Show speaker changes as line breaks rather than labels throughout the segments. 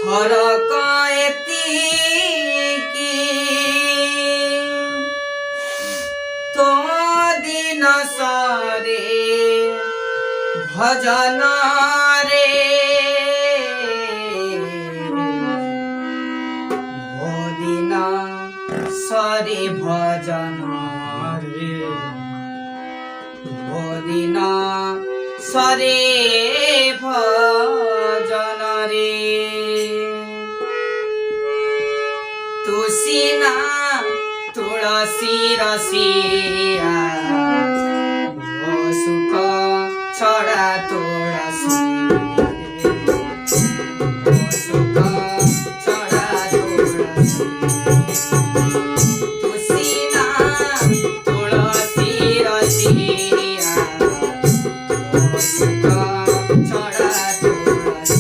फरक एतिकी तो दिन सरे भजन रे दिन सरे भजन रे दिन सरे भजन रे तुसिना तुलसी रसिया सुख छड़ा तुलसी सुख छड़ा तुलसी तुसिना तुलसी रसिया सुख छड़ा तुलसी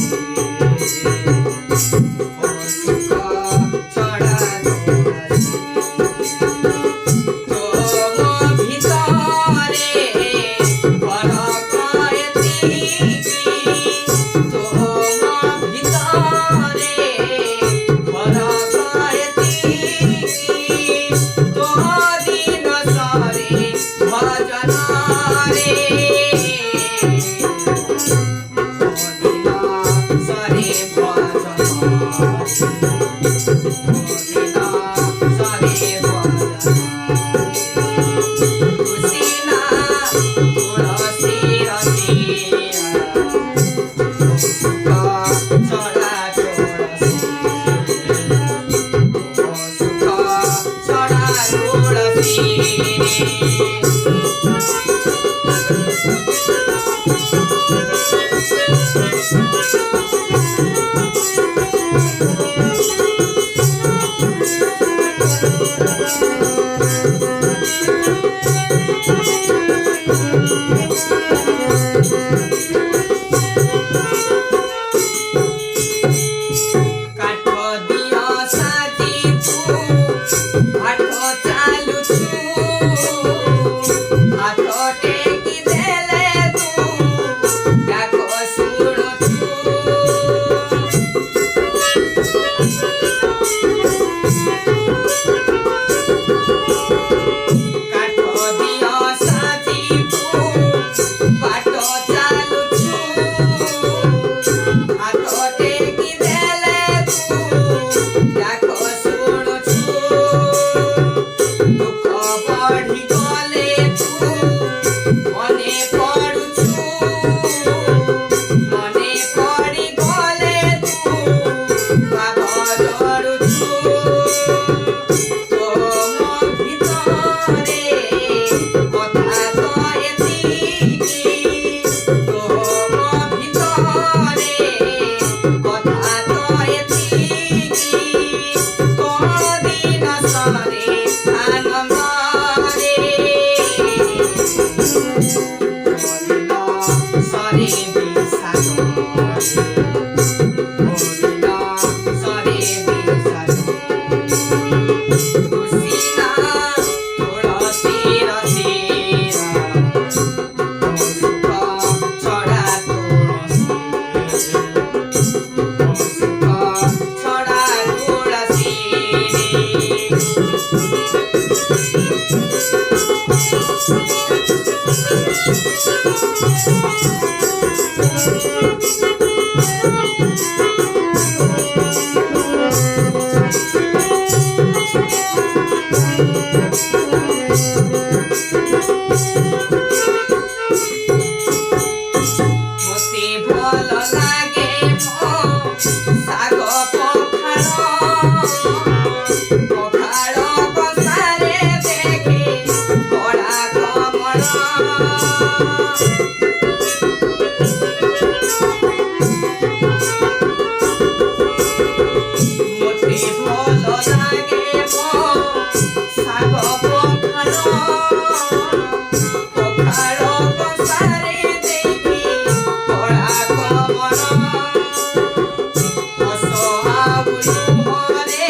হরে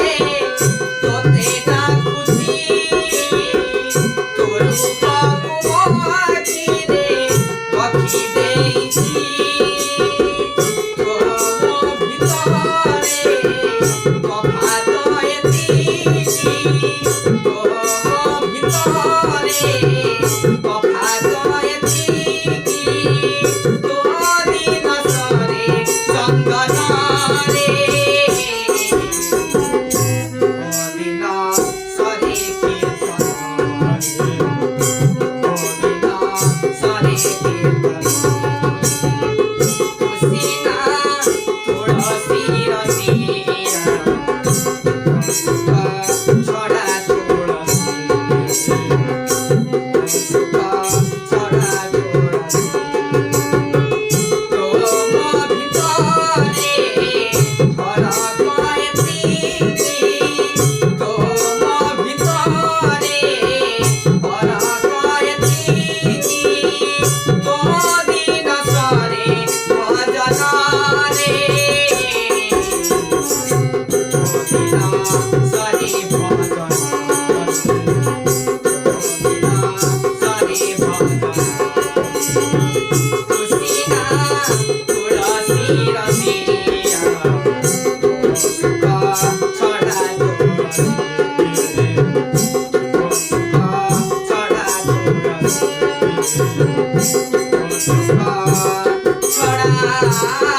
তোতে ডাকুছি তোর উপমুখিরে রখি দেইছি তোর ভিতরে তফাত এতিকি তোর ভিতরে তফাত এতিকি তোরি নসরে চন্দনরে অদিন সরে কীর্তনরে অদিন সরে কীর্তনরে তুসিনা তুলসী রসিয়া সুখ ছড়া তুলসী সুখ ছড়া তুলসী তোম ভিতরে ফরক এতিকি তোম ভিতরে ফরক এতিকি তোরি নসরে ভজনরে অদিন সরে তুসিনা তুলসী রসিয়া সুখ ছড়া তুলসী সুখ ছড়া তুলসী সুখ ছড়া